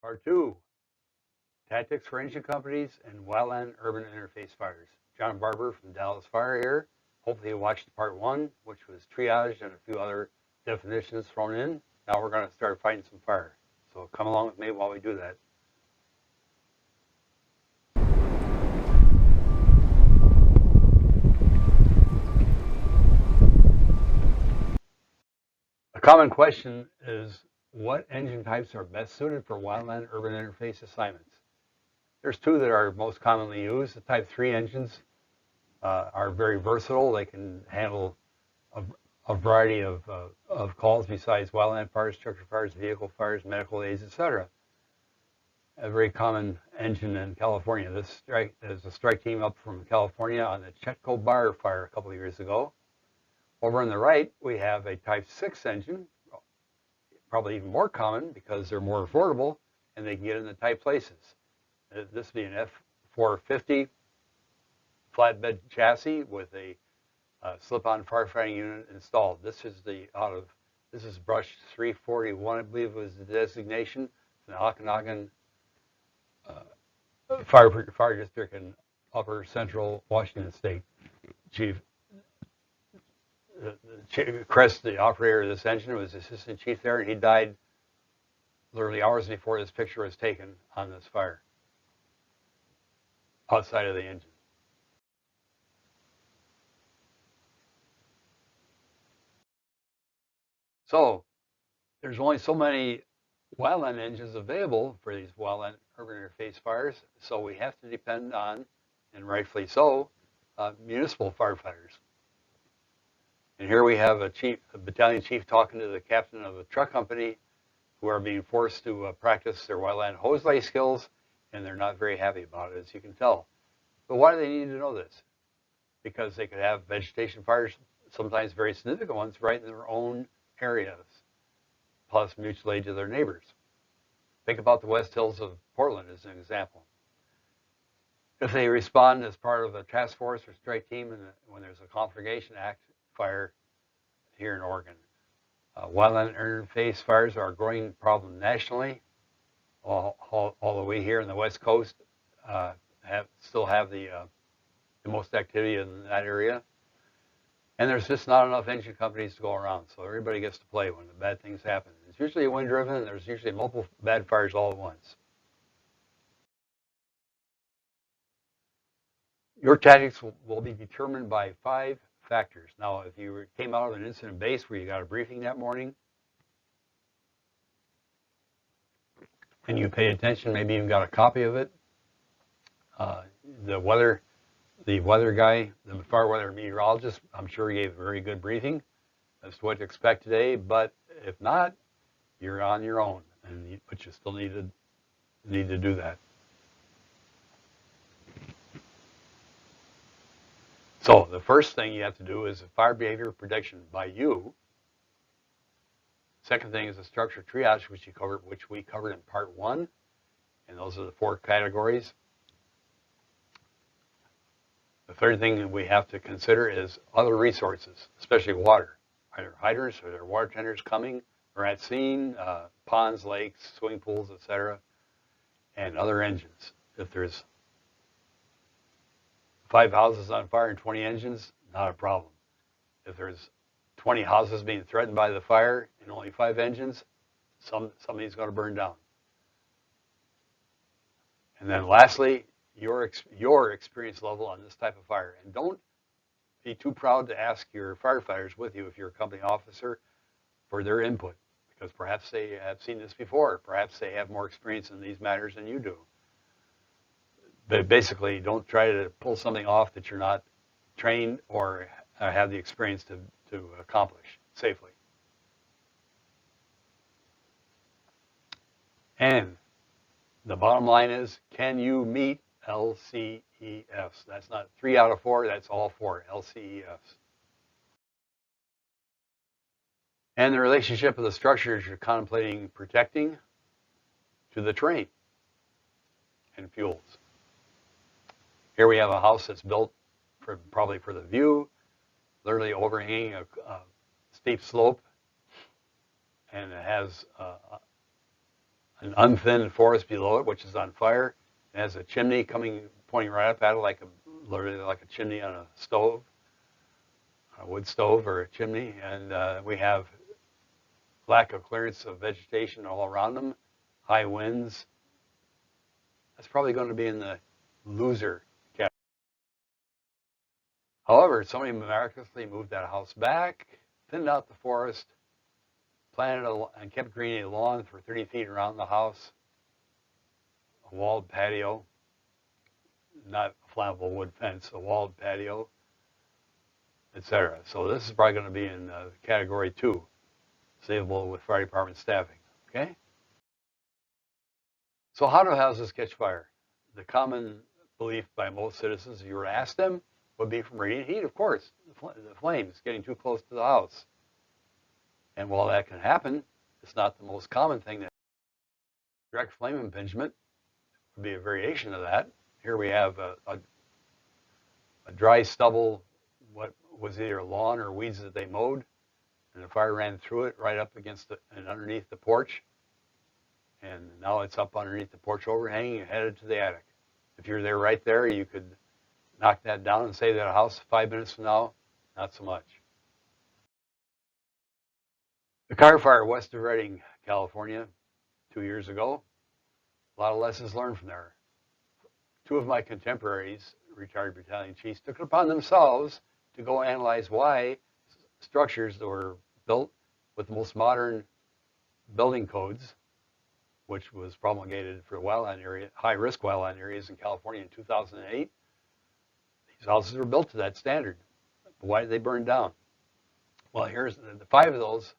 Part 2, Tactics for Engine Companies and Wildland Urban Interface Fires. John Barber from Dallas Fire here. Hopefully you watched Part 1, which was triage and a few other definitions thrown in. Now we're going to start fighting some fire. So come along with me while we do that. A common question is, what engine types are best suited for wildland urban interface assignments? There's two that are most commonly used. The Type 3 engines are very versatile. They can handle a variety of calls besides wildland fires, structure fires, vehicle fires, medical aids, etc. A very common engine in California. There's a strike team up from California on the Chetco Barber fire a couple of years ago. Over on the right, we have a Type 6 engine, probably even more common because they're more affordable and they can get in the tight places. This would be an F450 flatbed chassis with a slip-on firefighting unit installed. This is brush 341, I believe was the designation. It's an Okanagan fire district in upper central Washington state. Chief Crest, the operator of this engine, was assistant chief there, and he died literally hours before this picture was taken on this fire outside of the engine. So there's only so many wildland engines available for these wildland urban interface fires, so we have to depend on, and rightfully so, municipal firefighters. And here we have a battalion chief talking to the captain of a truck company who are being forced to practice their wildland hose lay skills, and they're not very happy about it, as you can tell. But why do they need to know this? Because they could have vegetation fires, sometimes very significant ones, right in their own areas, plus mutual aid to their neighbors. Think about the West Hills of Portland as an example. If they respond as part of a task force or strike team when there's a Conflagration Act fire here in Oregon. Wildland interface fires are a growing problem nationally, although we here in the West Coast still have the most activity in that area. And there's just not enough engine companies to go around, so everybody gets to play when the bad things happen. It's usually wind-driven, and there's usually multiple bad fires all at once. Your tactics will be determined by 5 factors. Now, if you came out of an incident base where you got a briefing that morning, and you paid attention, maybe even got a copy of it, the weather guy, the fire weather meteorologist, I'm sure gave a very good briefing as to what to expect today. But if not, you're on your own, but you still need to do that. So the first thing you have to do is a fire behavior prediction by you. Second thing is a structure triage, which we covered in part 1, and those are the 4 categories. The third thing that we have to consider is other resources, especially water. Either hydrants or there water tenders coming or at scene, ponds, lakes, swimming pools, etc., and other engines. If there's 5 houses on fire and 20 engines, not a problem. If there's 20 houses being threatened by the fire and only 5 engines, somebody's going to burn down. And then lastly, your experience level on this type of fire. And don't be too proud to ask your firefighters with you if you're a company officer for their input, because perhaps they have seen this before. Perhaps they have more experience in these matters than you do. But basically, don't try to pull something off that you're not trained or have the experience to accomplish safely. And the bottom line is, can you meet LCEFs? That's not 3 out of 4, that's all 4 LCEFs. And the relationship of the structures you're contemplating protecting to the terrain and fuels. Here we have a house that's built probably for the view, literally overhanging a steep slope, and it has an unthinned forest below it, which is on fire. It has a chimney pointing right up at it, literally like a chimney on a stove, a wood stove or a chimney. And we have lack of clearance of vegetation all around them, high winds. That's probably going to be in the loser category. However, somebody miraculously moved that house back, thinned out the forest, and kept greening a lawn for 30 feet around the house, a walled patio, not a flammable wood fence, a walled patio, etc. So this is probably going to be in category 2, savable with fire department staffing. Okay? So how do houses catch fire? The common belief by most citizens, if you were to ask them, would be from radiant heat, of course, the flames getting too close to the house. And while that can happen, it's not the most common thing. That direct flame impingement would be a variation of that. Here we have a dry stubble, what was either lawn or weeds that they mowed, and the fire ran through it right up against and underneath the porch. And now it's up underneath the porch overhang and headed to the attic. If you're there right there, you could knock that down and save that house 5 minutes from now. Not so much. The car fire west of Redding, California, 2 years ago. A lot of lessons learned from there. 2 of my contemporaries, retired battalion chiefs, took it upon themselves to go analyze why structures that were built with the most modern building codes, which was promulgated for wildland area, high-risk wildland areas in California in 2008. These houses were built to that standard. But why did they burn down? Well, here's the 5 of those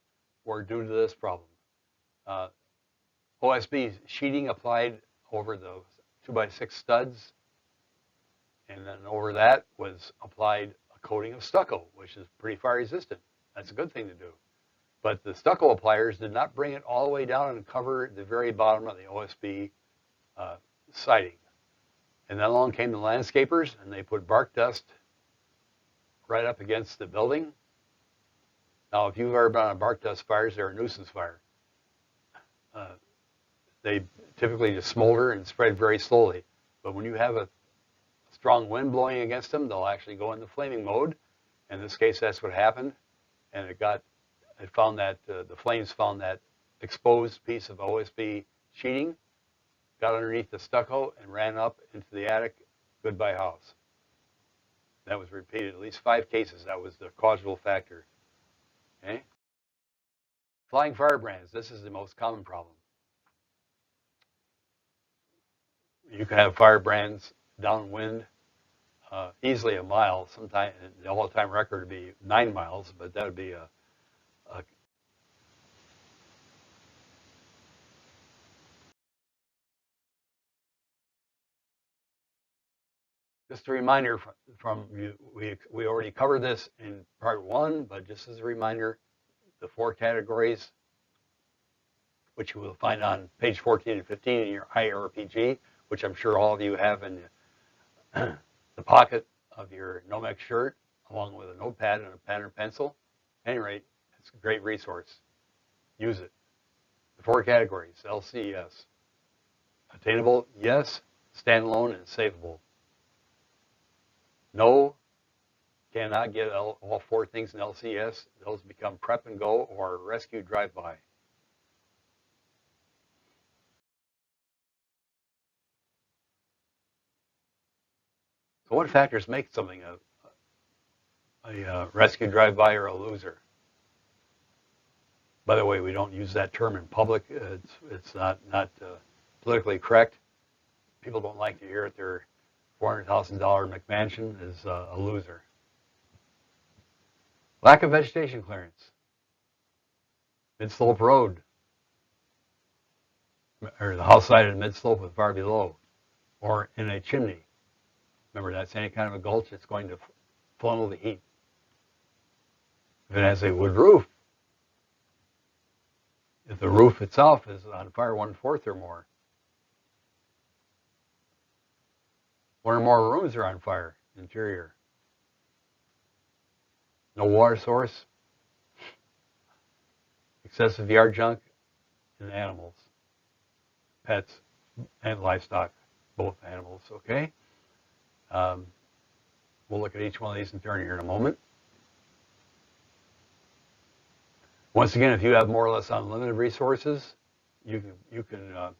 were due to this problem. OSB sheeting applied over the 2x6 studs, and then over that was applied a coating of stucco, which is pretty fire resistant. That's a good thing to do. But the stucco appliers did not bring it all the way down and cover the very bottom of the OSB siding. And then along came the landscapers, and they put bark dust right up against the building. Now, if you've ever been on bark dust fires, they're a nuisance fire. They typically just smolder and spread very slowly. But when you have a strong wind blowing against them, they'll actually go into flaming mode. In this case, that's what happened. And the flames found that exposed piece of OSB sheeting, got underneath the stucco, and ran up into the attic. Goodbye house. That was repeated at least 5 cases. That was the causal factor. Okay? Flying firebrands. This is the most common problem. You can have firebrands downwind easily a mile. Sometimes the all-time record would be 9 miles, but that would be just a reminder from you. We already covered this in part 1, but just as a reminder, the 4 categories, which you will find on page 14 and 15 in your IRPG, which I'm sure all of you have in the pocket of your Nomex shirt, along with a notepad and a pen or pencil. At any rate, it's a great resource. Use it. The 4 categories, LCES. Attainable, yes. Standalone and savable. No, cannot get all 4 things in LCS. Those become prep and go or rescue drive-by. So what factors make something a rescue drive-by or a loser? By the way, we don't use that term in public. It's not politically correct. People don't like to hear it. Their $400,000 McMansion is a loser. Lack of vegetation clearance. Mid-slope road, or the house side of the mid-slope with far below, or in a chimney. Remember, that's any kind of a gulch. It's going to funnel the heat. If it has a wood roof, if the roof itself is on fire 1/4 or more, 1 or more rooms are on fire, interior. No water source, excessive yard junk, and animals. pets and livestock, both animals, okay? We'll look at each one of these in turn here in a moment. Once again, if you have more or less unlimited resources, you can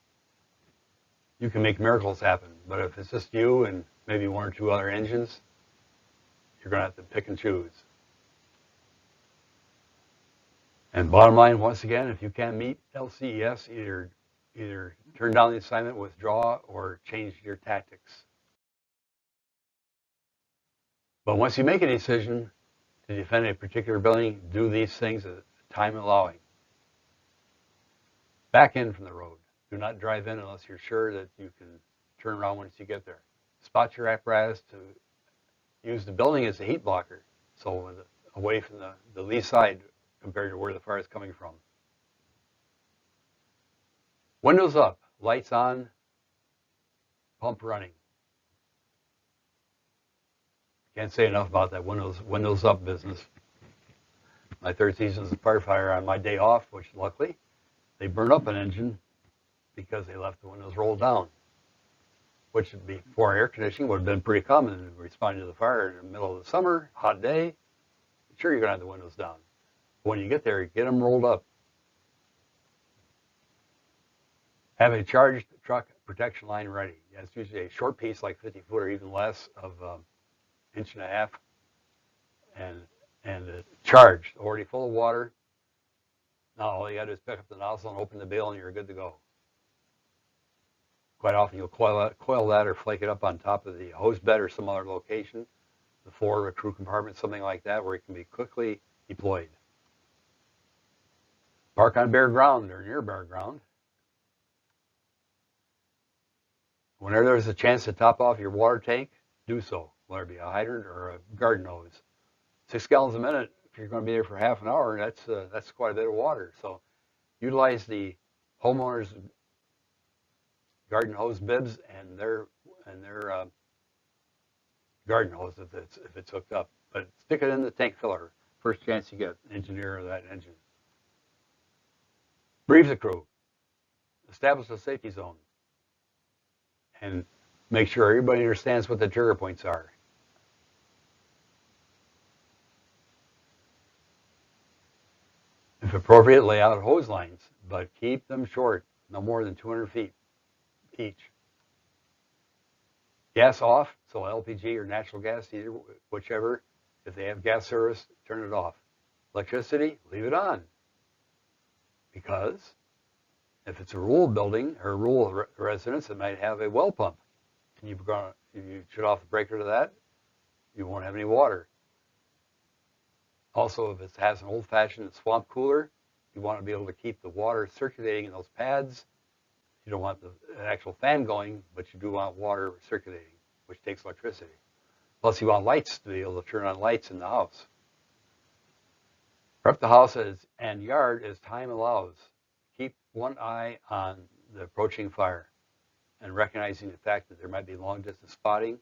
make miracles happen. But if it's just you and maybe one or two other engines, you're going to have to pick and choose. And bottom line, once again, if you can't meet LCES, either turn down the assignment, withdraw, or change your tactics. But once you make a decision to defend a particular building, do these things at time allowing. Back in from the road. Do not drive in unless you're sure that you can turn around once you get there. Spot your apparatus to use the building as a heat blocker, so away from the lee side compared to where the fire is coming from. Windows up, lights on, pump running. Can't say enough about that windows up business. My third season as a firefighter, on my day off, which luckily they burned up an engine because they left the windows rolled down, which before air conditioning would have been pretty common in responding to the fire in the middle of the summer, hot day. Sure, you're going to have the windows down. But when you get there, get them rolled up. Have a charged truck protection line ready. That's usually a short piece, like 50 foot or even less, of inch and a half, and charged, already full of water. Now all you got to do is pick up the nozzle and open the bill, and you're good to go. Quite often you'll coil that or flake it up on top of the hose bed or some other location, the floor of a crew compartment, something like that, where it can be quickly deployed. Park on bare ground or near bare ground. Whenever there's a chance to top off your water tank, do so, whether it be a hydrant or a garden hose. 6 gallons a minute, if you're going to be there for half an hour, that's quite a bit of water. So utilize the homeowner's garden hose bibs and their garden hose if it's hooked up. But stick it in the tank filler first chance you get, engineer of that engine. Brief the crew. Establish a safety zone. And make sure everybody understands what the trigger points are. If appropriate, lay out hose lines, but keep them short, no more than 200 feet each. Gas off, so LPG or natural gas, either whichever. If they have gas service, turn it off. Electricity, leave it on. Because if it's a rural building or a rural residence, it might have a well pump. And if you shut off the breaker to that, you won't have any water. Also, if it has an old-fashioned swamp cooler, you want to be able to keep the water circulating in those pads. You don't want the actual fan going, but you do want water circulating, which takes electricity. Plus, you want lights to be able to turn on lights in the house. Prep the house and yard as time allows. Keep one eye on the approaching fire and recognizing the fact that there might be long-distance spotting.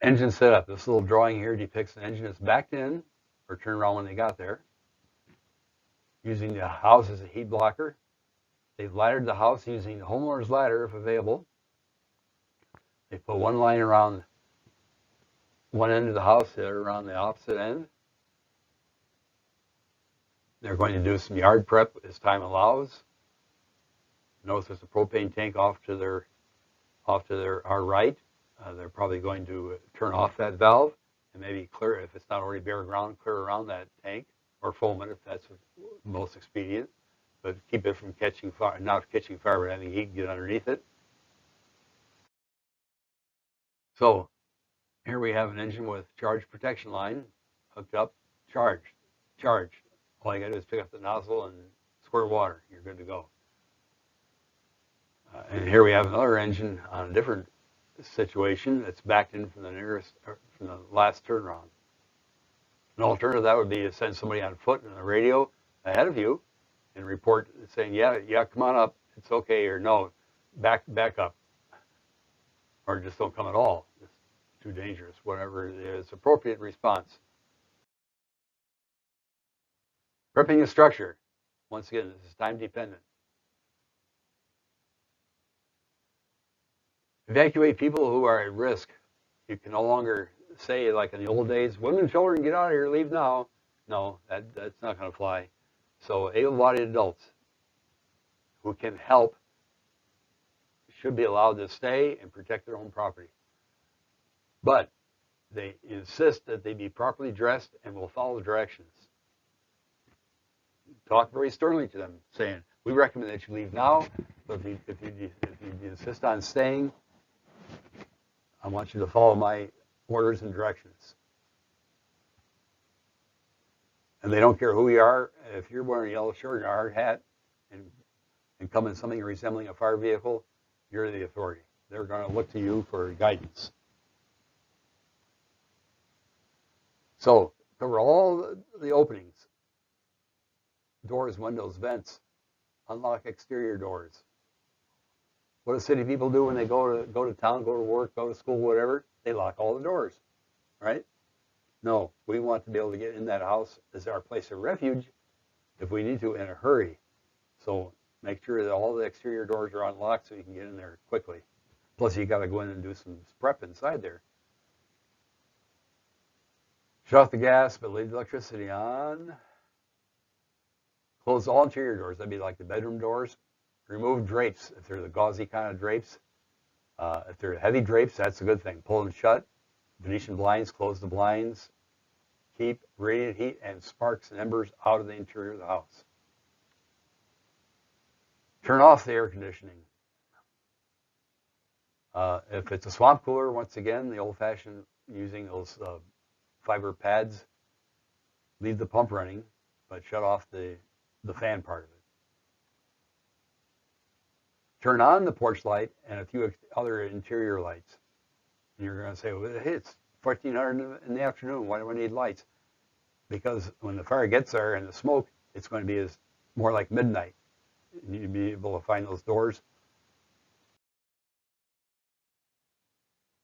Engine setup. This little drawing here depicts an engine that's backed in or turned around when they got there, using the house as a heat blocker. They've laddered the house using the homeowner's ladder if available. They put one line around one end of the house, the other around the opposite end. They're going to do some yard prep as time allows. Notice there's a propane tank off to our right. They're probably going to turn off that valve and maybe clear, if it's not already bare ground, clear around that tank, or foam it if that's most expedient. But keep it from catching fire, not catching fire, but having heat get underneath it. So here we have an engine with charge protection line hooked up, charged. All you got to do is pick up the nozzle and squirt water. You're good to go. And here we have another engine on a different situation that's backed in from from the last turnaround. An alternative that would be to send somebody on foot on the radio ahead of you and report saying, yeah, come on up, it's okay, or no, back up, or just don't come at all. It's too dangerous. Whatever is appropriate response. Prepping the structure. Once again, this is time dependent. Evacuate people who are at risk. You can no longer say, like in the old days, women and children, get out of here, leave now. No, that's not going to fly. So able-bodied adults who can help should be allowed to stay and protect their own property. But they insist that they be properly dressed and will follow the directions. Talk very sternly to them, saying, we recommend that you leave now, but if you insist on staying, I want you to follow my orders and directions. And they don't care who you are. If you're wearing a yellow shirt and a hard hat and come in something resembling a fire vehicle, you're the authority. They're going to look to you for guidance. So cover all the openings. Doors, windows, vents. Unlock exterior doors. What do city people do when they go to town, go to work, go to school, whatever? They lock all the doors, right? No, we want to be able to get in that house as our place of refuge if we need to in a hurry. So make sure that all the exterior doors are unlocked so you can get in there quickly. Plus, you got to go in and do some prep inside there. Shut off the gas, but leave the electricity on. Close all interior doors. That'd be like the bedroom doors. Remove drapes if they're the gauzy kind of drapes. If they're heavy drapes, that's a good thing. Pull them shut. Venetian blinds, close the blinds. Keep radiant heat and sparks and embers out of the interior of the house. Turn off the air conditioning. If it's a swamp cooler, once again, the old-fashioned using those fiber pads, leave the pump running, but shut off the fan part of it. Turn on the porch light and a few other interior lights. And you're going to say, well, hey, it's 1400 in the afternoon. Why do I need lights? Because when the fire gets there and the smoke, it's going to be more like midnight. You need to be able to find those doors.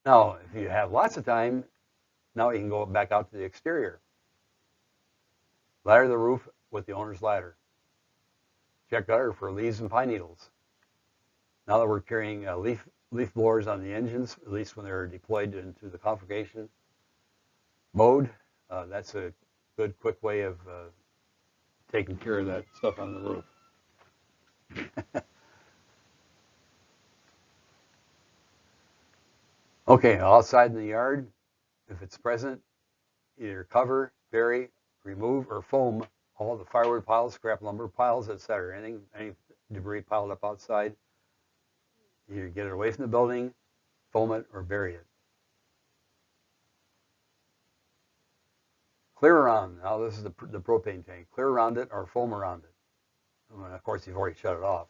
Now, if you have lots of time, now you can go back out to the exterior. Ladder the roof with the owner's ladder. Check gutter for leaves and pine needles. Now that we're carrying leaf blowers on the engines, at least when they're deployed into the conflagration mode, that's a good, quick way of taking care of that stuff on the roof. Okay, outside in the yard, if it's present, either cover, bury, remove, or foam all the firewood piles, scrap lumber piles, etc. Any debris piled up outside. Either get it away from the building, foam it, or bury it. Clear around. Now this is the propane tank. Clear around it or foam around it. And of course, you've already shut it off.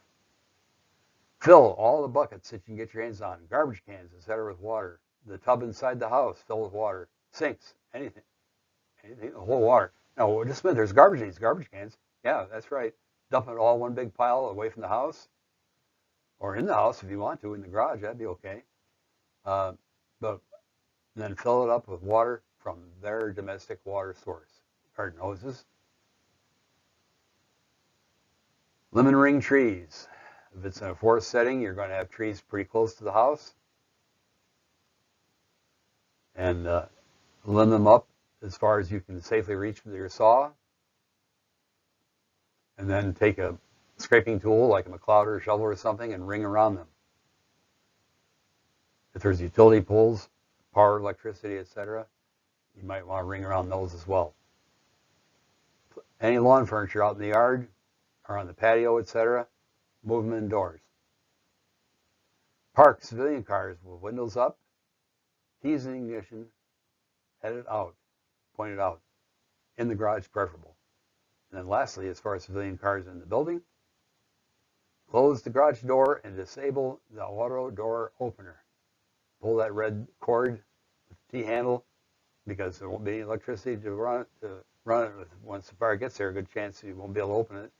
Fill all the buckets that you can get your hands on, garbage cans, etc., with water. The tub inside the house, fill with water. Sinks, anything, the whole water. Now, just a minute, there's garbage in these garbage cans. Yeah, that's right. Dump it all one big pile away from the house. Or in the house if you want to, in the garage, that'd be okay. But then fill it up with water from their domestic water source. Garden hoses. Lemon ring trees. If it's in a forest setting, you're going to have trees pretty close to the house. And limb them up as far as you can safely reach with your saw. And then take a scraping tool like a McCloud or a shovel or something and ring around them. If there's utility poles, power, electricity, etc., you might want to ring around those as well. Any lawn furniture out in the yard or on the patio, etc., move them indoors. Park civilian cars with windows up, keys in ignition, headed out, pointed out, in the garage preferable. And then lastly, as far as civilian cars in the building, close the garage door and disable the auto door opener. Pull that red cord with the T-handle because there won't be any electricity to run it with. Once the fire gets there, a good chance you won't be able to open it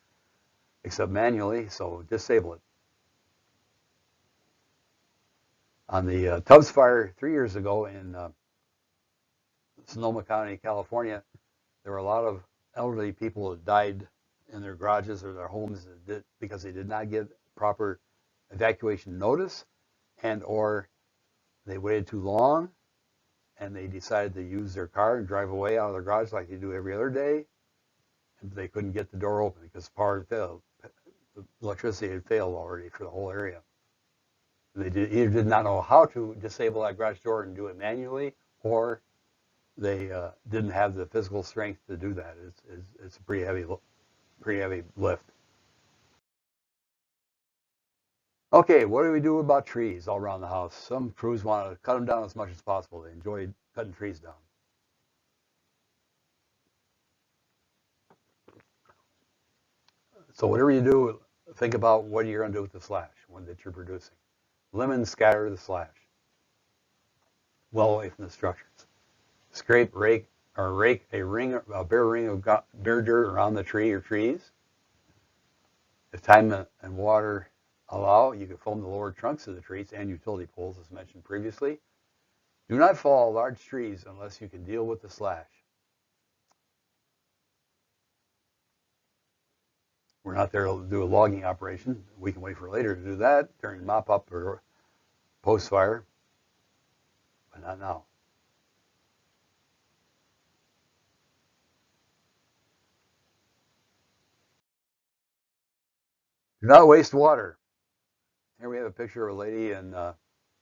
except manually, so disable it. On the Tubbs fire 3 years ago in Sonoma County, California, there were a lot of elderly people that died in their garages or their homes because they did not get proper evacuation notice, and or they waited too long and they decided to use their car and drive away out of their garage like they do every other day, and they couldn't get the door open because power had failed. The electricity had failed already for the whole area. And they either did not know how to disable that garage door and do it manually, or they didn't have the physical strength to do that. It's a pretty heavy lift. Okay, what do we do about trees all around the house? Some crews want to cut them down as much as possible. They enjoy cutting trees down. So whatever you do, think about what you're going to do with the slash that you're producing. Lemon scatter the slash well away from the structures. Scrape, rake a bare ring of bare dirt around the tree or trees. If time and water allow, you can foam the lower trunks of the trees and utility poles, as mentioned previously. Do not fall large trees unless you can deal with the slash. We're not there to do a logging operation. We can wait for later to do that during mop-up or post-fire, but not now. Do not waste water. Here we have a picture of a lady in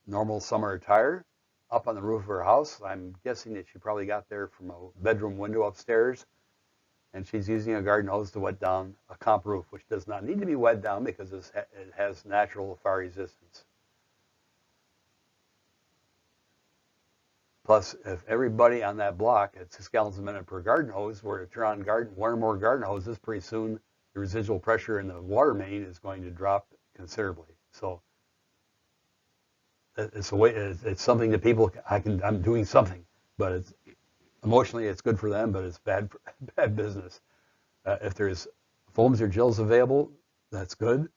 normal summer attire up on the roof of her house. I'm guessing that she probably got there from a bedroom window upstairs, and she's using a garden hose to wet down a comp roof, which does not need to be wet down because it has natural fire resistance. Plus, if everybody on that block at 6 gallons a minute per garden hose were to turn on one or more garden hoses, pretty soon the residual pressure in the water main is going to drop considerably. So it's something that people, I'm doing something, but emotionally it's good for them, but it's bad business. If there's foams or gels available, that's good.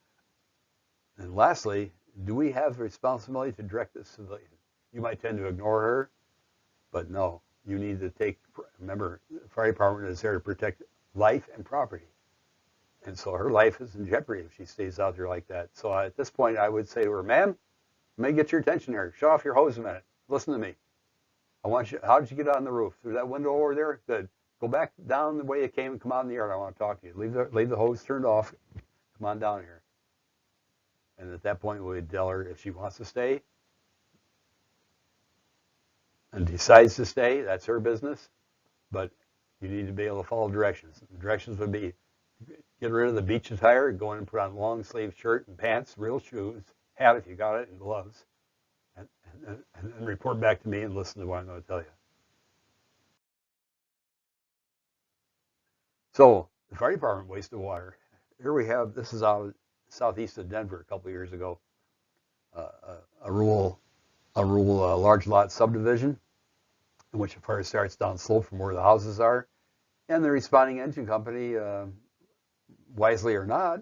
And lastly, do we have the responsibility to direct the civilian? You might tend to ignore her, but no, you need to remember, the fire department is there to protect life and property. And so her life is in jeopardy if she stays out there like that. So at this point, I would say to her, ma'am, let me get your attention here. Shut off your hose a minute. Listen to me. How did you get on the roof? Through that window over there? Good. Go back down the way you came and come out in the yard. I want to talk to you. Leave the hose turned off. Come on down here. And at that point, we'd tell her if she wants to stay and decides to stay, that's her business. But you need to be able to follow directions. The directions would be get rid of the beach attire, go in and put on long sleeve shirt and pants, real shoes, hat if you got it, and gloves. And report back to me and listen to what I'm going to tell you. So the fire department wasted water. Here we have, this is out southeast of Denver a couple of years ago, a rural large lot subdivision in which a fire starts down slope from where the houses are, and the responding engine company, wisely or not,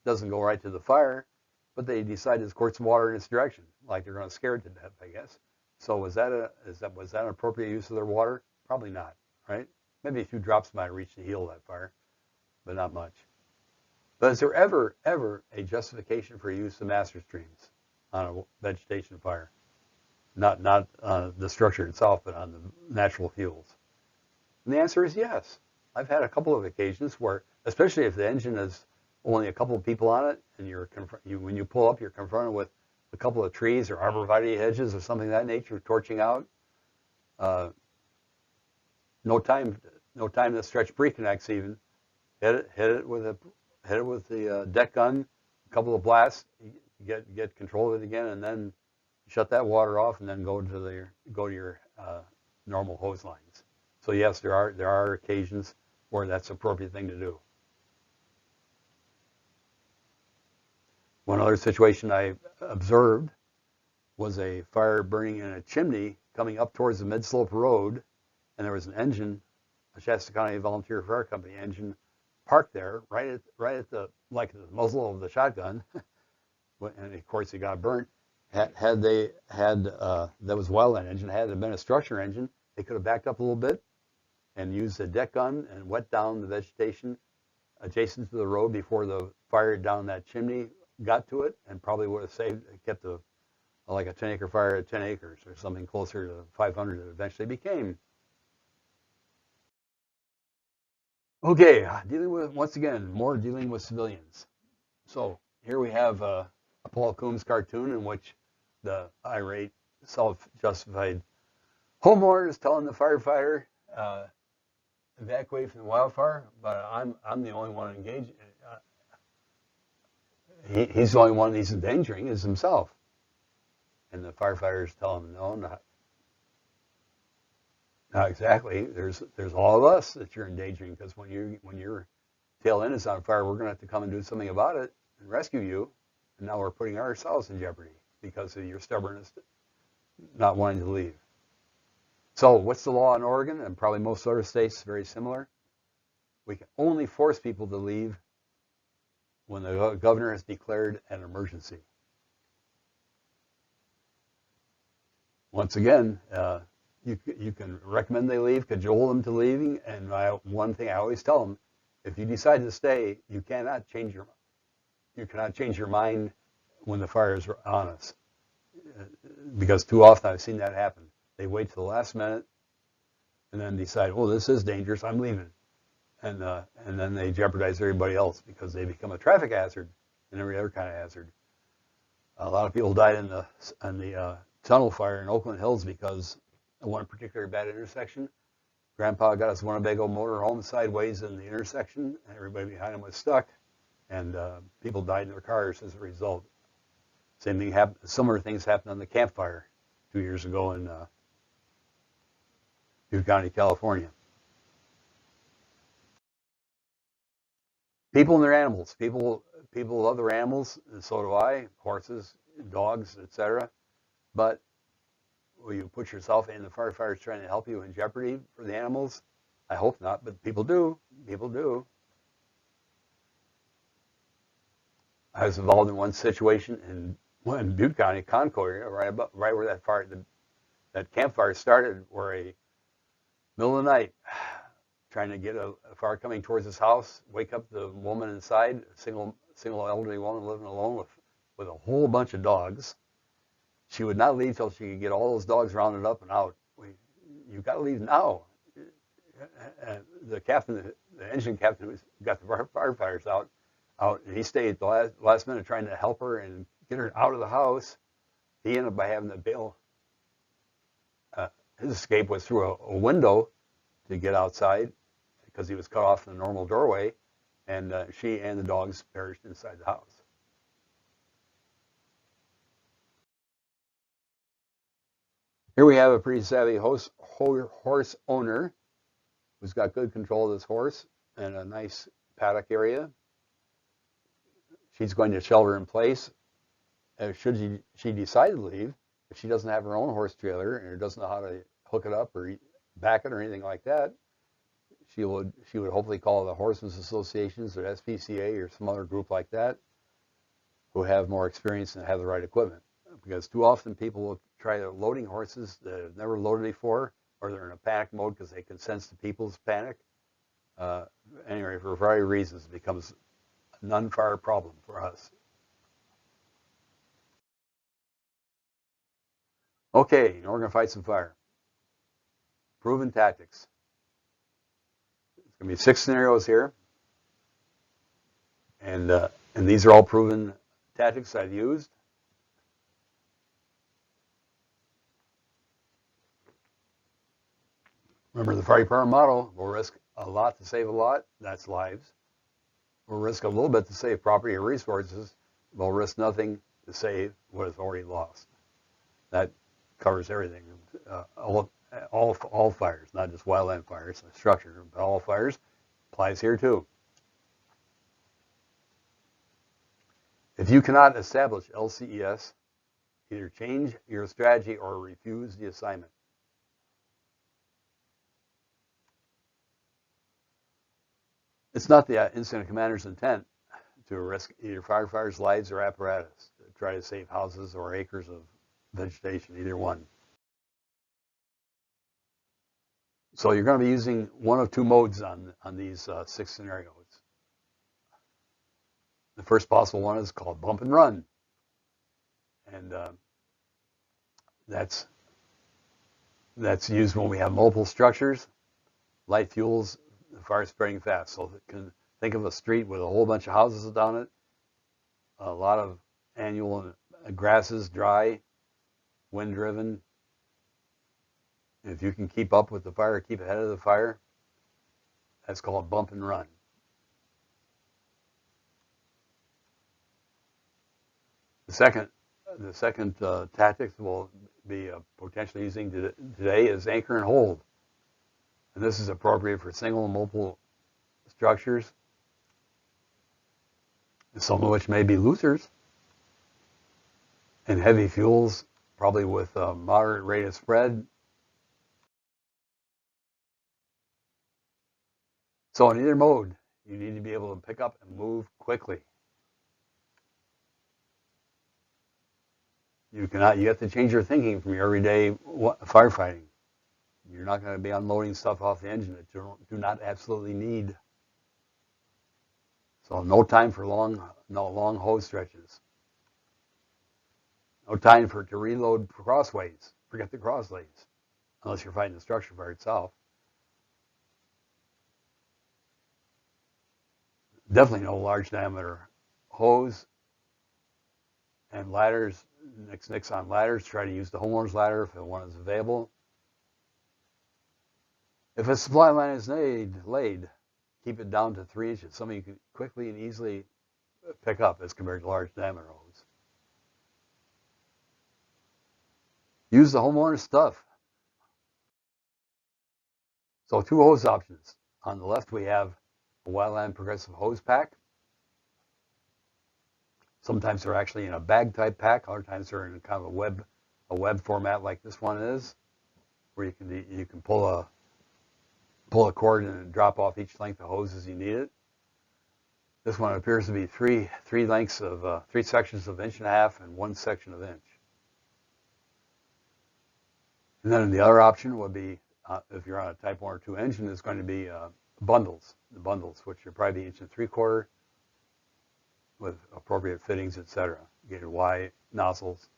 doesn't go right to the fire, but they decide to squirt some water in its direction, like they're going to scare it to death, I guess. So was that an appropriate use of their water? Probably not, right? Maybe a few drops might reach the heel of that fire, but not much. But is there ever a justification for use of master streams on a vegetation fire? Not the structure itself, but on the natural fuels. And the answer is yes. I've had a couple of occasions where, especially if the engine has only a couple of people on it, and when you pull up, you're confronted with a couple of trees or arborvitae hedges or something of that nature torching out. No time to stretch pre-connects even. Hit it with the deck gun, a couple of blasts, get control of it again, and then shut that water off, and then go to your normal hose lines. So yes, there are occasions where that's the appropriate thing to do. One other situation I observed was a fire burning in a chimney coming up towards the mid-slope road, and there was an engine, a Shasta County Volunteer Fire Company engine, parked there right at the muzzle of the shotgun, and of course it got burnt. That was wildland engine. Had it been a structure engine, they could have backed up a little bit and used the deck gun and wet down the vegetation adjacent to the road before the fire down that chimney got to it, and probably would have saved, kept the, like a 10-acre fire at 10 acres or something closer to 500 that eventually became. Okay, dealing with, once again, more dealing with civilians. So here we have a Paul Coombs cartoon in which the irate, self-justified homeowner is telling the firefighter, evacuate from the wildfire, but I'm the only one engaged. He's the only one he's endangering is himself. And the firefighters tell him, no, not exactly. There's all of us that you're endangering, because when your tail end is on fire, we're going to have to come and do something about it and rescue you. And now we're putting ourselves in jeopardy because of your stubbornness, not wanting to leave. So what's the law in Oregon, and probably most other states very similar? We can only force people to leave when the governor has declared an emergency. Once again, you can recommend they leave, cajole them to leaving, and one thing I always tell them, if you decide to stay, you cannot change your mind when the fire is on us, because too often I've seen that happen. They wait till the last minute and then decide, oh, this is dangerous, I'm leaving. And then they jeopardize everybody else because they become a traffic hazard and every other kind of hazard. A lot of people died in the tunnel fire in Oakland Hills because of one particular bad intersection. Grandpa got his Winnebago motorhome sideways in the intersection, and everybody behind him was stuck, and people died in their cars as a result. Same thing happened. Similar things happened on the campfire 2 years ago in Butte County, California. People and their animals. People love their animals, and so do I. Horses, dogs, etc. But will you put yourself and the firefighters trying to help you in jeopardy for the animals? I hope not, but people do. People do. I was involved in one situation in Butte County, Concord area, right where that campfire started, where a middle of the night, trying to get a fire coming towards his house, wake up the woman inside, a single elderly woman living alone with a whole bunch of dogs. She would not leave till she could get all those dogs rounded up and out. You've got to leave now. The captain, the engine captain, who got the firefighters out, and he stayed at the last minute trying to help her and get her out of the house. He ended up by having to bail. His escape was through a window to get outside because he was cut off in the normal doorway, and she and the dogs perished inside the house. Here we have a pretty savvy horse owner who's got good control of this horse and a nice paddock area. She's going to shelter in place. Should she decide to leave, if she doesn't have her own horse trailer and doesn't know how to hook it up or back it or anything like that, she would hopefully call the horses associations or SPCA or some other group like that who have more experience and have the right equipment. Because too often people will try loading horses that have never loaded before, or they're in a panic mode because they can sense the people's panic. Anyway, for a variety of reasons, it becomes a non-fire problem for us. Okay, now we're going to fight some fire. Proven tactics. There's going to be 6 scenarios here, and these are all proven tactics I've used. Remember the fire department motto: we'll risk a lot to save a lot. That's lives. We'll risk a little bit to save property or resources. We'll risk nothing to save what is already lost. That covers everything. All fires, not just wildland fires, structure, but all fires. Applies here too. If you cannot establish LCES, either change your strategy or refuse the assignment. It's not the incident commander's intent to risk either firefighters' lives or apparatus to try to save houses or acres of vegetation, either one. So you're going to be using one of 2 modes on these 6 scenarios. The first possible one is called bump and run. And that's used when we have multiple structures, light fuels, the fire spreading fast. So it can think of a street with a whole bunch of houses down it, a lot of annual grasses, dry, wind driven. If you can keep up with the fire, keep ahead of the fire, that's called bump and run. The second tactic we'll be potentially using today is anchor and hold. And this is appropriate for single and multiple structures, some of which may be losers, and heavy fuels, probably with a moderate rate of spread. So in either mode, you need to be able to pick up and move quickly. You have to change your thinking from your everyday firefighting. You're not going to be unloading stuff off the engine that you do not absolutely need. So no time for long hose stretches. No time to reload crossways. Forget the crosslays, unless you're fighting the structure fire itself. Definitely no large diameter hose and ladders. Nix on ladders. Try to use the homeowner's ladder if one is available. If a supply line is laid, keep it down to 3 inches. Something you can quickly and easily pick up as compared to large diameter hose. Use the homeowner's stuff. So 2 hose options. On the left, we have a wildland progressive hose pack. Sometimes they're actually in a bag type pack. Other times they're in kind of a web format like this one is, where you can pull a cord and drop off each length of hose as you need it. This one appears to be three sections of 1.5 inches and 1 section of inch. And then the other option would be, if you're on a Type 1 or 2 engine, is going to be bundles. The bundles, which are probably 1.75 inches with appropriate fittings, etc. Gated WUI nozzles.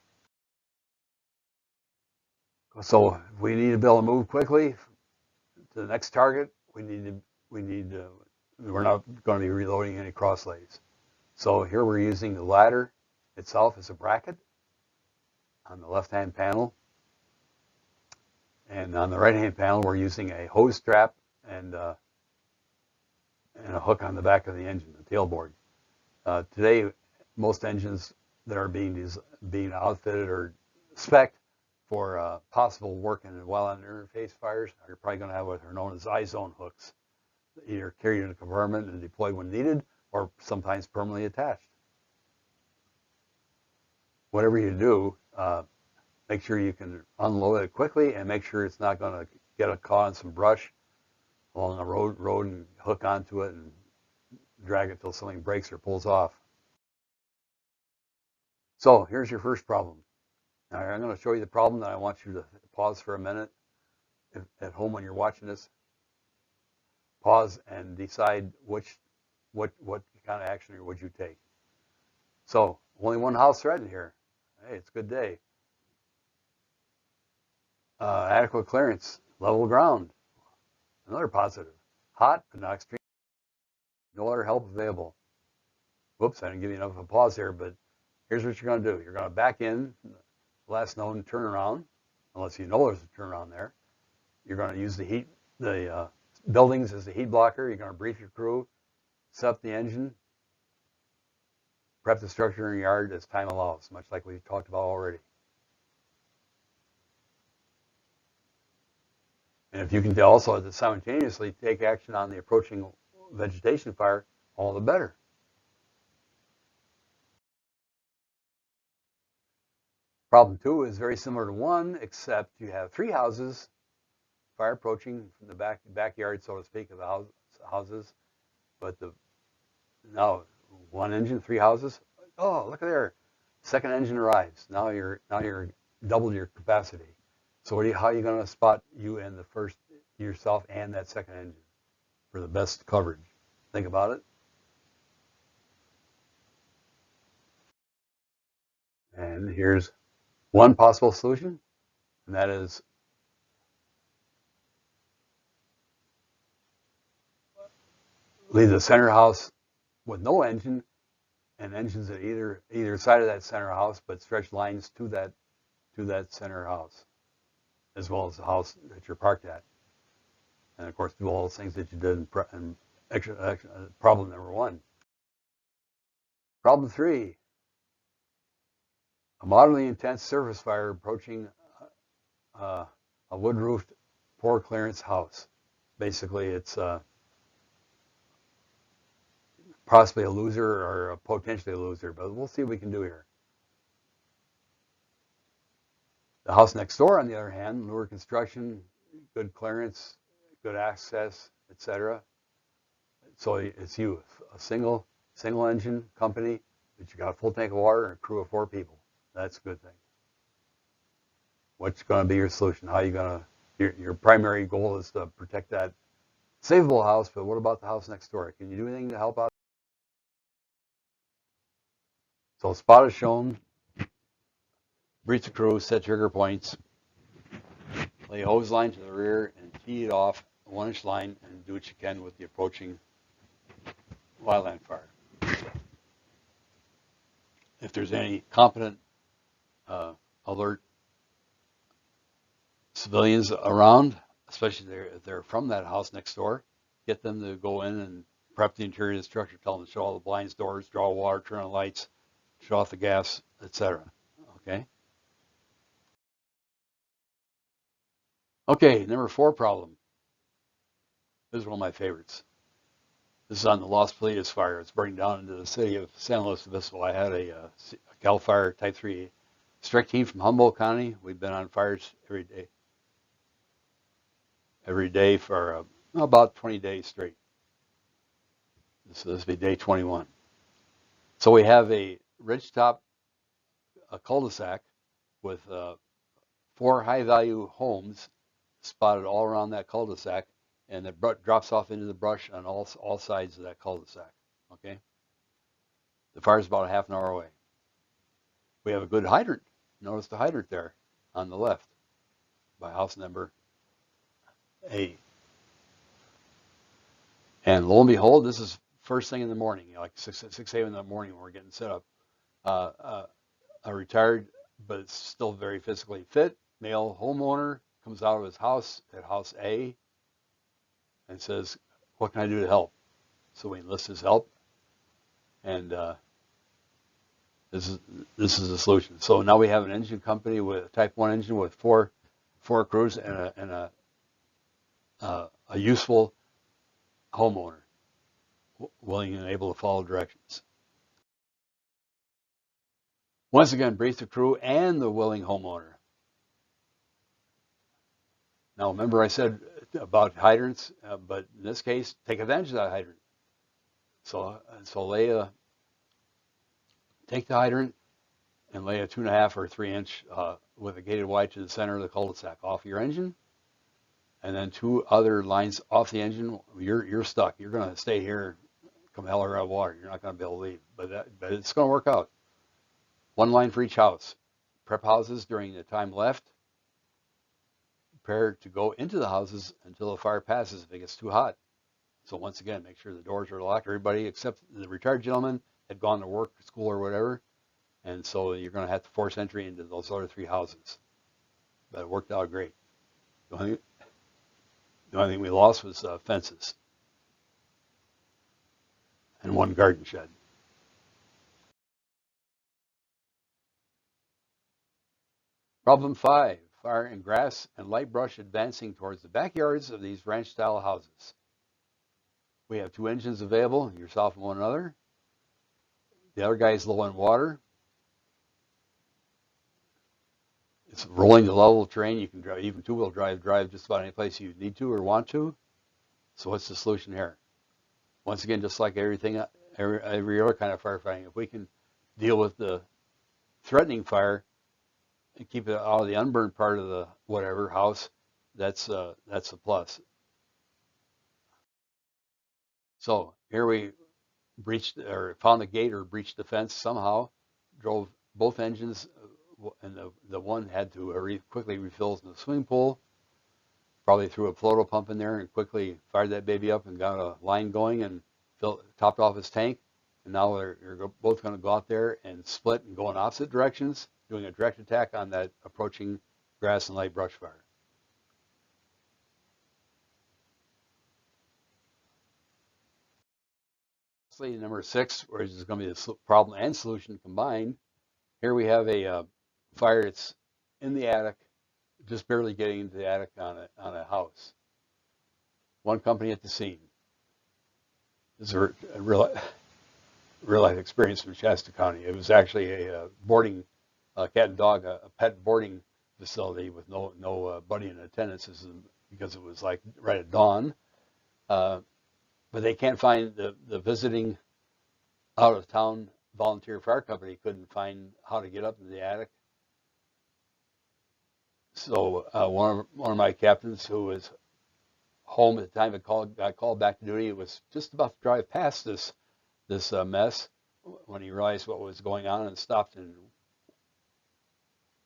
So if we need to be able to move quickly to the next target, we're not going to be reloading any crosslays. So here we're using the ladder itself as a bracket on the left-hand panel. And on the right-hand panel, we're using a hose strap and a hook on the back of the engine, the tailboard. Today, most engines that are being outfitted or spec'd for possible work in wildland interface fires are probably going to have what are known as I-zone hooks, either carried in a compartment and deployed when needed, or sometimes permanently attached. Whatever you do, make sure you can unload it quickly, and make sure it's not going to get caught in some brush along the road and hook onto it and drag it till something breaks or pulls off. So here's your first problem. Now I'm going to show you the problem, that I want you to pause for a minute at home when you're watching this. Pause and decide what kind of action would you take. So only one house threatened here. Hey, it's a good day. Adequate clearance, level ground. Another positive. Hot but not extreme. No other help available. Whoops, I didn't give you enough of a pause here, but here's what you're going to do. You're going to back in, last known turnaround, unless you know there's a turnaround there. You're going to use the buildings as the heat blocker. You're going to brief your crew, set up the engine, prep the structure in your yard as time allows, much like we talked about already. And if you can also simultaneously take action on the approaching vegetation fire, all the better. Problem 2 is very similar to 1, except you have 3 houses, fire approaching from the backyard, so to speak, of the houses. But now 1 engine, 3 houses. Oh, look at there! Second engine arrives. Now you're doubled your capacity. So how are you going to spot yourself and that second engine for the best coverage? Think about it. And here's one possible solution, and that is leave the center house with no engine and engines at either side of that center house, but stretch lines to that center house, as well as the house that you're parked at. And of course, do all those things that you did in problem number one. Problem three, a moderately intense surface fire approaching a wood-roofed, poor clearance house. Basically, it's possibly a loser or potentially a loser, but we'll see what we can do here. The house next door, on the other hand, newer construction, good clearance, good access, etc. So it's you, a single engine company, but you got a full tank of water and a crew of 4 people. That's a good thing. What's going to be your solution? How are you going to? Your primary goal is to protect that savable house, but what about the house next door? Can you do anything to help out? So spot is shown, breach the crew, set trigger points, lay a hose line to the rear and tee it off a 1-inch line and do what you can with the approaching wildland fire. If there's any competent alert civilians around, especially if they're from that house next door, get them to go in and prep the interior of the structure, tell them to shut all the blinds, doors, draw water, turn on lights, shut off the gas, etc. Okay? Okay, number 4 problem. This is one of my favorites. This is on the Los Palitos fire. It's burning down into the city of San Luis Obispo. I had a CAL FIRE Type 3 strike team from Humboldt County. We've been on fires every day for about 20 days straight. So this will be day 21. So we have a ridgetop cul-de-sac with 4 high-value homes spotted all around that cul-de-sac, and it drops off into the brush on all sides of that cul-de-sac. Okay, the fire's about a half an hour away. We have a good hydrant. Notice the hydrant there on the left by house number 8. And lo and behold, this is first thing in the morning, like 6 a.m. in the morning when we're getting set up. A retired, but it's still very physically fit, male homeowner comes out of his house at house A and says, what can I do to help? So we enlist his help, and this is the solution. So now we have an engine company with a Type 1 engine with four crews and a useful homeowner willing and able to follow directions. Once again, brief the crew and the willing homeowner. Now, remember I said about hydrants, but in this case, take advantage of that hydrant. So take the hydrant and lay a 2.5 or 3 inch with a gated Y to the center of the cul-de-sac off your engine, and then 2 other lines off the engine. You're stuck. You're going to stay here, come hell or high water. You're not going to be able to leave, but it's going to work out. 1 line for each house. Prep houses during the time left. Prepare to go into the houses until the fire passes if it gets too hot. So once again, make sure the doors are locked. Everybody except the retired gentleman had gone to work, school, or whatever. And so you're going to have to force entry into those other 3 houses. But it worked out great. The only thing we lost was fences and 1 garden shed. Problem 5, fire in grass and light brush advancing towards the backyards of these ranch-style houses. We have 2 engines available, yourself and one another. The other guy is low in water. It's rolling to level terrain. You can drive, even 2-wheel drive just about any place you need to or want to. So what's the solution here? Once again, just like every other kind of firefighting, if we can deal with the threatening fire and keep it out of the unburned part of the whatever house, that's a plus. So here we breached or found the gate or breached the fence somehow, drove both engines and the one had to quickly refill in the swimming pool. Probably threw a floatal pump in there and quickly fired that baby up and got a line going and topped off his tank. And now they're both going to go out there and split and go in opposite directions, doing a direct attack on that approaching grass and light brush fire. Number 6, which is going to be the problem and solution combined. Here we have a fire that's in the attic, just barely getting into the attic on a house. One company at the scene. This is a real life experience from Shasta County. It was actually a boarding cat and dog, a pet boarding facility with no buddy in attendance, because it was like right at dawn. But they can't find the visiting out of town volunteer fire company couldn't find how to get up in the attic. So one of my captains, who was home at the time, got called back to duty. It was just about to drive past this mess when he realized what was going on and stopped and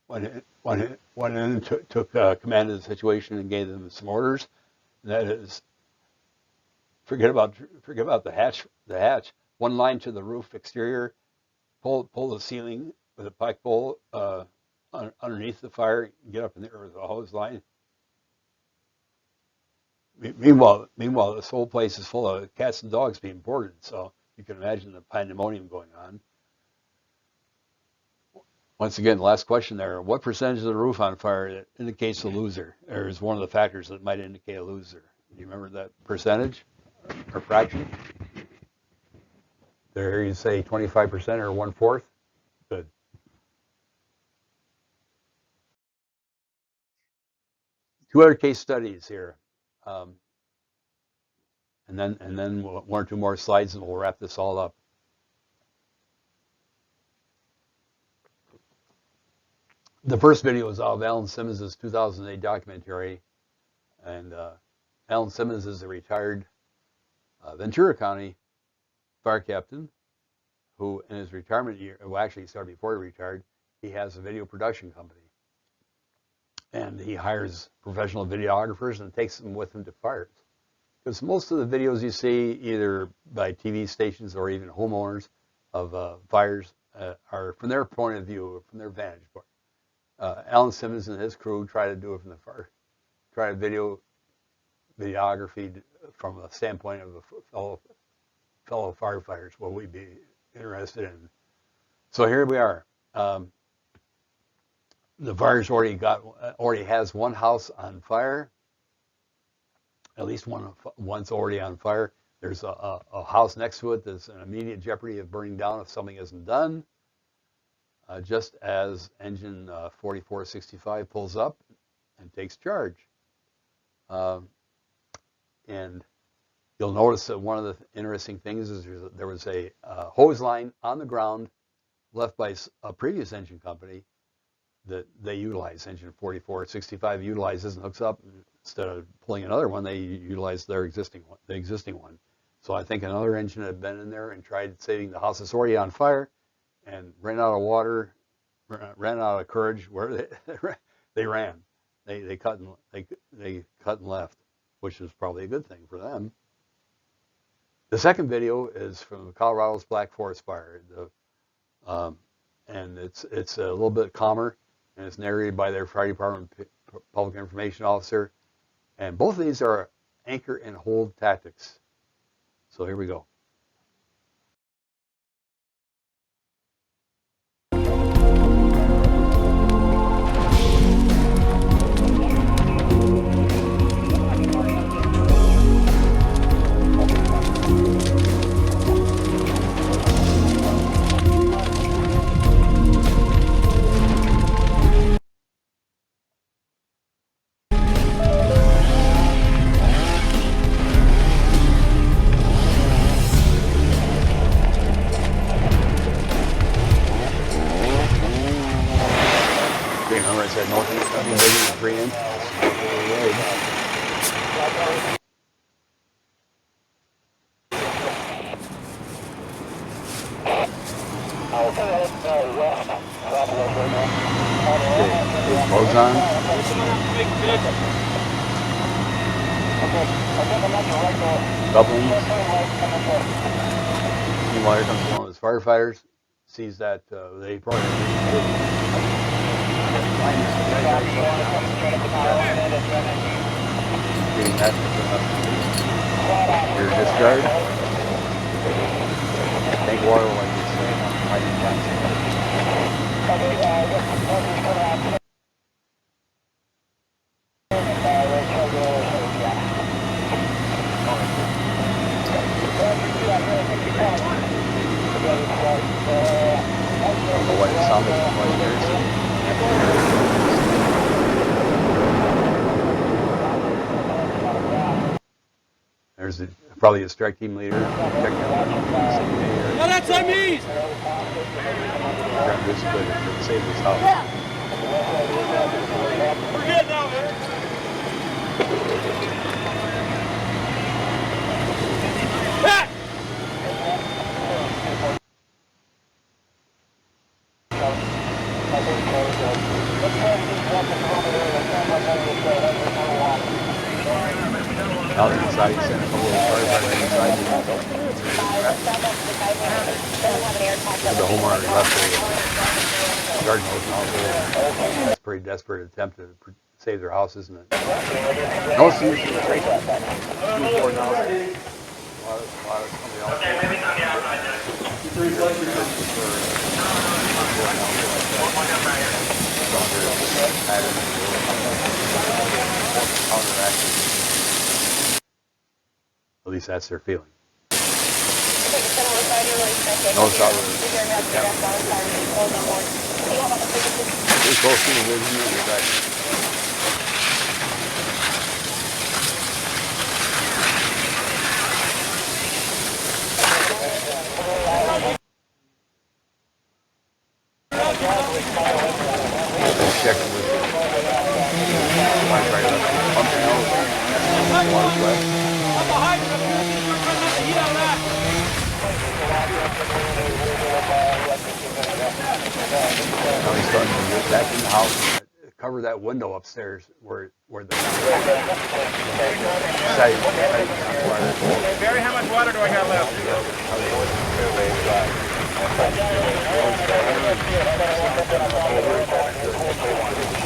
went in and took command of the situation and gave them some orders. And that is, forget about the hatch. One line to the roof exterior, pull the ceiling with a pike pole underneath the fire, get up in there with a hose line. Meanwhile, this whole place is full of cats and dogs being boarded, so you can imagine the pandemonium going on. Once again, last question there. What percentage of the roof on fire indicates a loser, or is one of the factors that might indicate a loser? Do you remember that percentage or fraction? There you say 25% or 1/4? Good. Two other case studies here. And then one or two more slides and we'll wrap this all up. The first video is of Alan Simmons' 2008 documentary. And Alan Simmons is a retired Ventura County fire captain who, in his retirement year, well, actually he started before he retired, he has a video production company. And he hires professional videographers and takes them with him to fires. Because most of the videos you see, either by TV stations or even homeowners of fires, are from their point of view, from their vantage point. Alan Simmons and his crew try to do it from the fire, try to videography from a standpoint of a fellow firefighters, what we'd be interested in. So here we are. The fire's already has one house on fire. At least one's already on fire. There's a house next to it that's in immediate jeopardy of burning down if something isn't done. Just as engine 4465 pulls up and takes charge. And you'll notice that one of the interesting things is there was a hose line on the ground left by a previous engine company that they utilize. Engine 4465 utilizes and hooks up. Instead of pulling another one, they utilize the existing one. So I think another engine had been in there and tried saving the house that's already on fire, and ran out of water, ran out of courage. Where they ran, they cut and left, which is probably a good thing for them. The second video is from Colorado's Black Forest Fire, and it's a little bit calmer, and it's narrated by their fire department public information officer. And both of these are anchor and hold tactics. So here we go. Remember I said north east coming bigger than 3 inches. Okay, clothes on. Couplings. Meanwhile, here comes one of those firefighters. Sees that they probably getting that your discharge. Tank water like it's fighting cancer. Don't know what it sounded like there's probably a strike team leader. No, that's ME! This is good to save this house. We're good now, man. Back! Out inside, sent a couple of firefighters inside. The homeowner left the garden hose and also a pretty desperate attempt to save their house, isn't it? No, see, it's great. A lot of somebody else. At least that's their feeling. Notice how we're close to the vision of the back. Checking with now he's starting to get back in the house and cover that window upstairs where the side. Barry, how much water do I got left?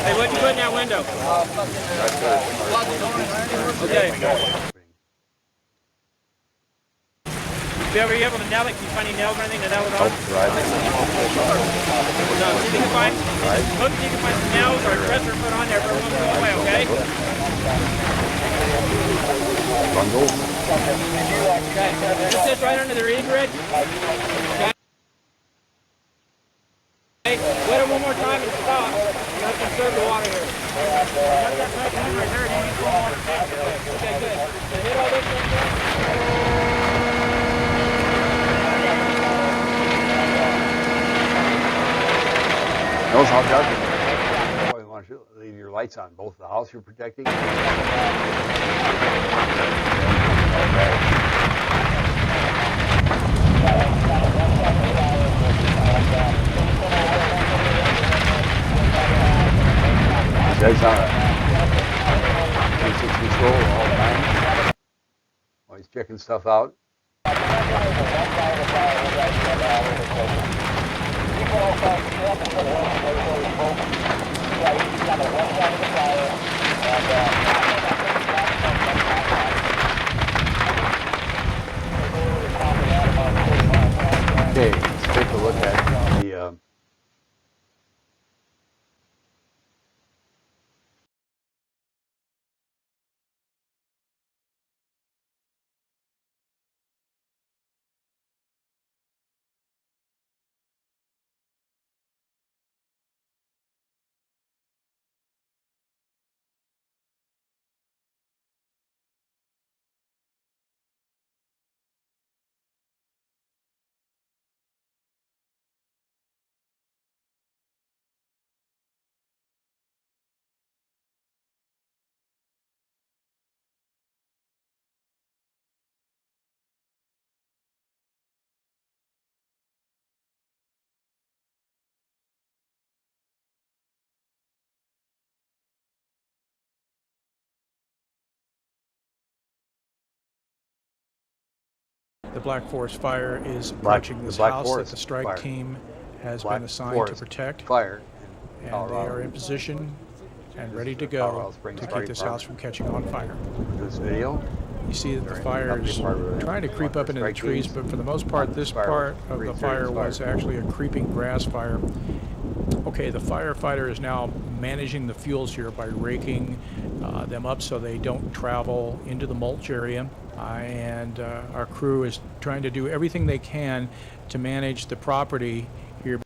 Hey, what you put in that window? Okay. You ever able to nail it? Can you find any nails or anything to nail it on? Help driving. No, see if you can find hooks, you can find some nails or a dresser put on there for everyone to go away, okay? Bundle. Okay. Put this right under the reed grid. Okay. Okay. Wet it one more time and stop. You have to conserve the water here. Got that pipe in right there. You need some water. Okay, good. So hit all this right there. Notice how dark it is. That's why you want to leave your lights on, both the house you're protecting. Says on a 360 scroll all the time. Always checking stuff out. Okay, let's take a look at the The Black Forest Fire is approaching the this Black house Forest that the strike Fire. team has Black been assigned Forest to protect, Fire in and they Colorado. are in position and This ready is to the Colorado go Springs to keep Fire this house Department. from catching on fire. This video. You see that the They're fire in is Barber, trying to creep one up of the into the strike trees, teams. but for the most part, this part of the fire was actually a creeping grass fire. Okay, the firefighter is now managing the fuels here by raking them up so they don't travel into the mulch area. And our crew is trying to do everything they can to manage the property here.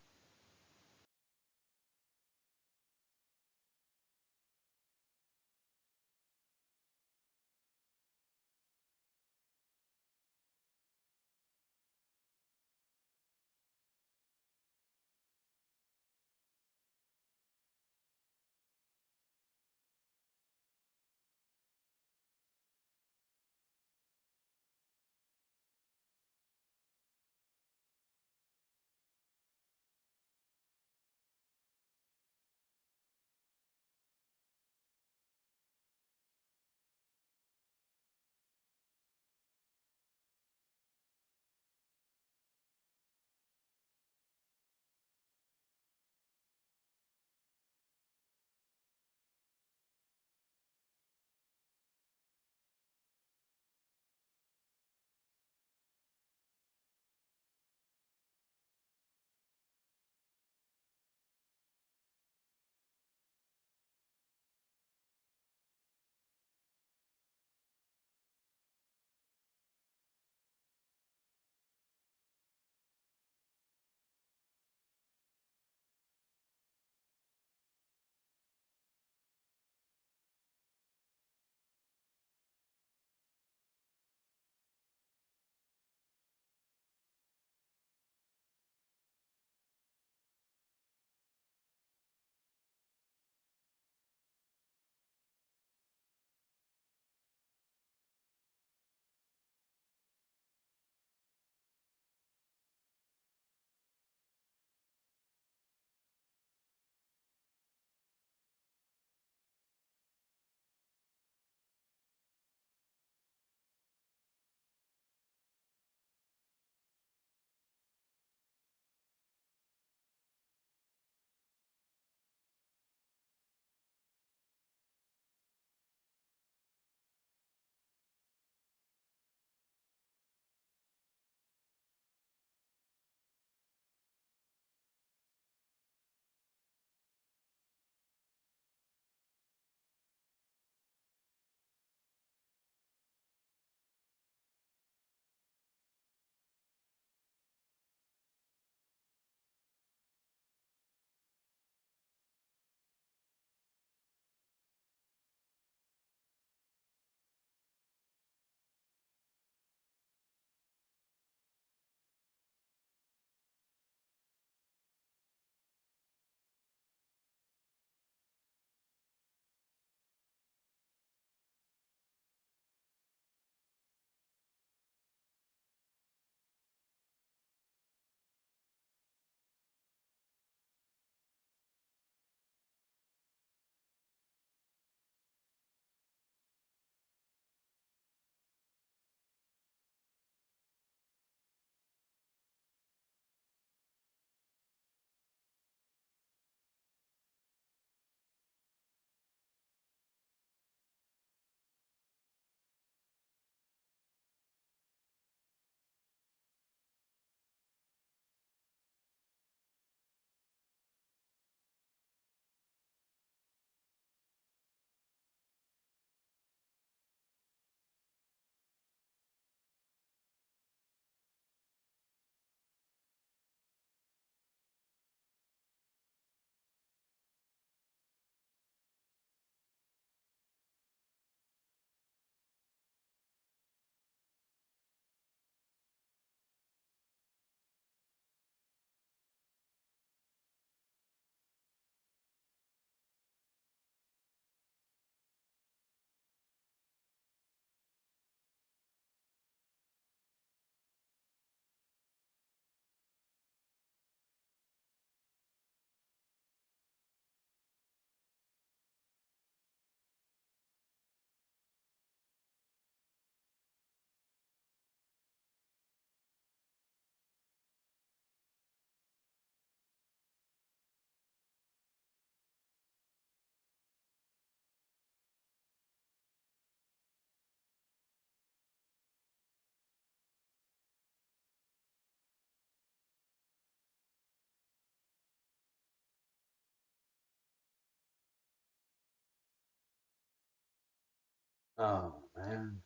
Oh, man.